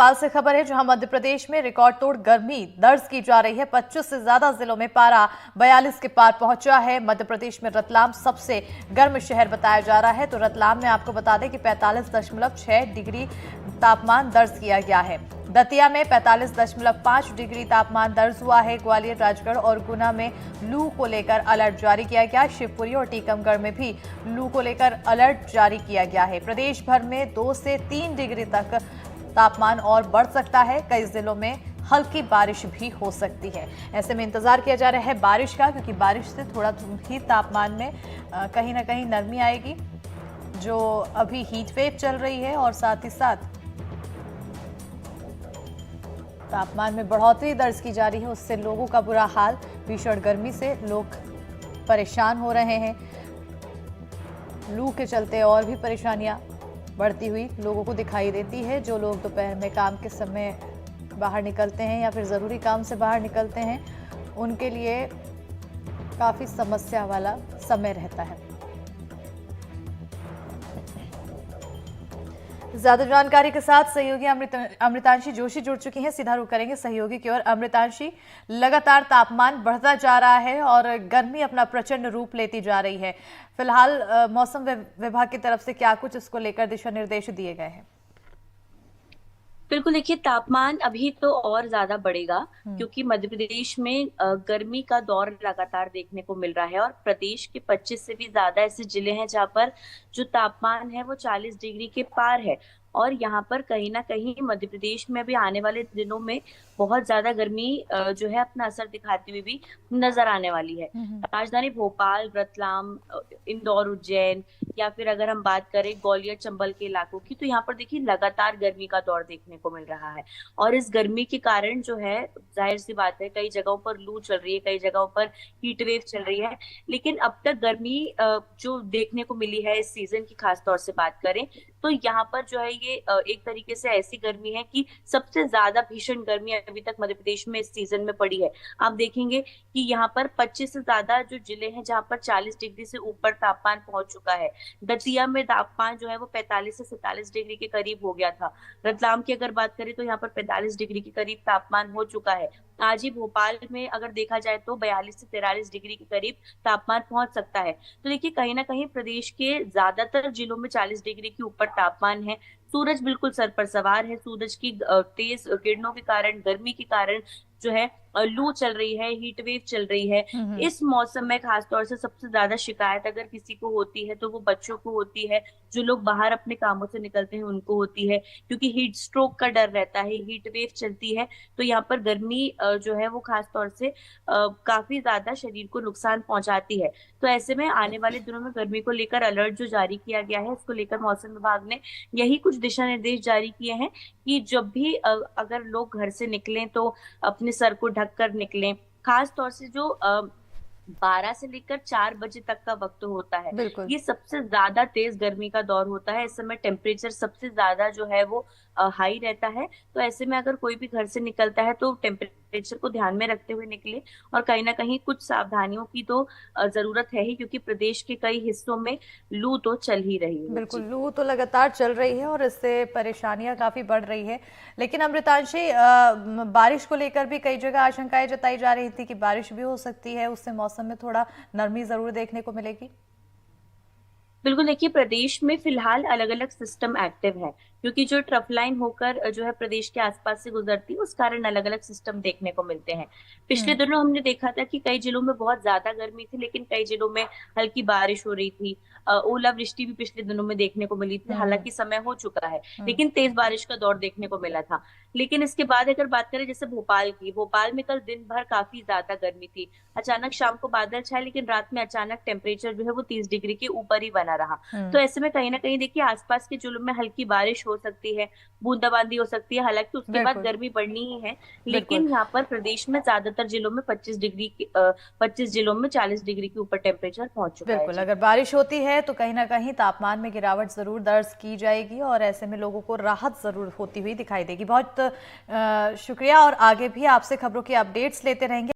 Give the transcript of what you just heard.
पाल से खबर है, जहां मध्य प्रदेश में रिकॉर्ड तोड़ गर्मी दर्ज की जा रही है। 25 से ज्यादा जिलों में पारा 42 के पार पहुंचा है। मध्य प्रदेश में रतलाम सबसे गर्म शहर बताया जा रहा है। तो रतलाम में आपको बता दें कि 45.6 डिग्री तापमान दर्ज किया गया है। दतिया में 45.5 डिग्री तापमान दर्ज हुआ है। ग्वालियर, राजगढ़ और गुना में लू को लेकर अलर्ट जारी किया गया। शिवपुरी और टीकमगढ़ में भी लू को लेकर अलर्ट जारी किया गया है। प्रदेश भर में 2 से 3 डिग्री तक तापमान और बढ़ सकता है। कई जिलों में हल्की बारिश भी हो सकती है। ऐसे में इंतजार किया जा रहा है बारिश का, क्योंकि बारिश से थोड़ा ही तापमान में कहीं ना कहीं नरमी आएगी। जो अभी हीट वेव चल रही है और साथ ही साथ तापमान में बढ़ोतरी दर्ज की जा रही है, उससे लोगों का बुरा हाल, भीषण गर्मी से लोग परेशान हो रहे हैं। लू के चलते और भी परेशानियां बढ़ती हुई लोगों को दिखाई देती है। जो लोग दोपहर में काम के समय बाहर निकलते हैं या फिर ज़रूरी काम से बाहर निकलते हैं, उनके लिए काफ़ी समस्या वाला समय रहता है। ज्यादा जानकारी के साथ सहयोगी अमृतांशी जोशी जुड़ चुकी हैं। सीधा रुख करेंगे सहयोगी की ओर। अमृतांशी, लगातार तापमान बढ़ता जा रहा है और गर्मी अपना प्रचंड रूप लेती जा रही है। फिलहाल मौसम विभाग की तरफ से क्या कुछ इसको लेकर दिशा निर्देश दिए गए हैं? बिल्कुल, देखिए तापमान अभी तो और ज्यादा बढ़ेगा क्योंकि मध्य प्रदेश में गर्मी का दौर लगातार देखने को मिल रहा है और प्रदेश के 25 से भी ज्यादा ऐसे जिले हैं जहां पर जो तापमान है वो 40 डिग्री के पार है। और यहाँ पर कहीं ना कहीं मध्य प्रदेश में भी आने वाले दिनों में बहुत ज्यादा गर्मी जो है अपना असर दिखाती हुई भी नजर आने वाली है। राजधानी भोपाल, रतलाम, इंदौर, उज्जैन या फिर अगर हम बात करें ग्वालियर, चंबल के इलाकों की, तो यहाँ पर देखिए लगातार गर्मी का दौर देखने को मिल रहा है। और इस गर्मी के कारण जो है, जाहिर सी बात है, कई जगहों पर लू चल रही है, कई जगहों पर हीट वेव चल रही है। लेकिन अब तक गर्मी जो देखने को मिली है इस सीजन की, खास तौर से बात करें तो यहाँ पर जो है ये एक तरीके से ऐसी गर्मी है कि सबसे ज्यादा भीषण गर्मी अभी तक मध्य प्रदेश में इस सीजन में पड़ी है। आप देखेंगे कि यहाँ पर 25 से ज्यादा जो जिले हैं जहाँ पर 40 डिग्री से ऊपर तापमान पहुंच चुका है। दतिया में तापमान जो है वो 45 से 47 डिग्री के करीब हो गया था। रतलाम की अगर बात करें तो यहाँ पर 45 डिग्री के करीब तापमान हो चुका है। आज ही भोपाल में अगर देखा जाए तो 42 से 43 डिग्री के करीब तापमान पहुंच सकता है। तो देखिए कहीं ना कहीं प्रदेश के ज्यादातर जिलों में 40 डिग्री के ऊपर तापमान है। सूरज बिल्कुल सर पर सवार है। सूरज की तेज किरणों के कारण, गर्मी के कारण जो है लू चल रही है, हीट वेव चल रही है। इस मौसम में खासतौर से सबसे ज्यादा शिकायत अगर किसी को होती है तो वो बच्चों को होती है। जो लोग बाहर अपने कामों से निकलते हैं उनको होती है, क्योंकि हीट स्ट्रोक का डर रहता है, हीट वेव चलती है। तो यहाँ पर गर्मी जो है वो खासतौर से काफी ज्यादा शरीर को नुकसान पहुंचाती है। तो ऐसे में आने वाले दिनों में गर्मी को लेकर अलर्ट जो जारी किया गया है, इसको लेकर मौसम विभाग ने यही कुछ दिशा निर्देश जारी किए हैं कि जब भी अगर लोग घर से निकलें तो अपने सर को ढक कर निकलें। खास तौर से जो 12 से लेकर 4 बजे तक का वक्त होता है, बिल्कुल। ये सबसे ज्यादा तेज गर्मी का दौर होता है। इस समय टेम्परेचर सबसे ज्यादा जो है वो हाई रहता है। तो ऐसे में अगर कोई भी घर से निकलता है तो टेम्परेचर को ध्यान में रखते हुए निकले। और कहीं ना कहीं कुछ सावधानियों की तो जरूरत है ही, क्योंकि प्रदेश के कई हिस्सों में लू तो चल ही रही है। बिल्कुल, जी लू तो लगातार चल रही है और इससे परेशानियां काफी बढ़ रही है। लेकिन अमृतांशी, बारिश को लेकर भी कई जगह आशंकाएं जताई जा रही थी कि बारिश भी हो सकती है, उससे मौसम में थोड़ा नरमी जरूर देखने को मिलेगी। बिल्कुल, देखिए प्रदेश में फिलहाल अलग अलग सिस्टम एक्टिव है, क्योंकि जो ट्रफ लाइन होकर जो है प्रदेश के आसपास से गुजरती है, उस कारण अलग अलग सिस्टम देखने को मिलते हैं। पिछले दिनों हमने देखा था कि कई जिलों में बहुत ज्यादा गर्मी थी, लेकिन कई जिलों में हल्की बारिश हो रही थी। ओलावृष्टि भी पिछले दिनों में देखने को मिली थी। हम्म। हालांकि समय हो चुका है, हम्म। लेकिन तेज बारिश का दौर देखने को मिला था। लेकिन इसके बाद अगर बात करें जैसे भोपाल की, भोपाल में कल दिन भर काफी ज्यादा गर्मी थी। अचानक शाम को बादल छाए, लेकिन रात में अचानक टेम्परेचर जो है वो 30 डिग्री के ऊपर ही बना रहा। तो हम्म। ऐसे में कहीं ना कहीं देखिए आसपास के जिलों में हल्की बारिश हो सकती है, बूंदाबांदी हो सकती है। हालांकि उसके बाद बिल्कुल। गर्मी बढ़नी ही है। बिल्कुल। लेकिन यहाँ पर प्रदेश में ज्यादातर जिलों में 25 जिलों में 40 डिग्री के ऊपर टेम्परेचर पहुंच चुका है। बिल्कुल, जी अगर बारिश होती है तो कहीं ना कहीं तापमान में गिरावट जरूर दर्ज की जाएगी और ऐसे में लोगों को राहत जरूर होती हुई दिखाई देगी। बहुत शुक्रिया, और आगे भी आपसे खबरों की अपडेट्स लेते रहेंगे।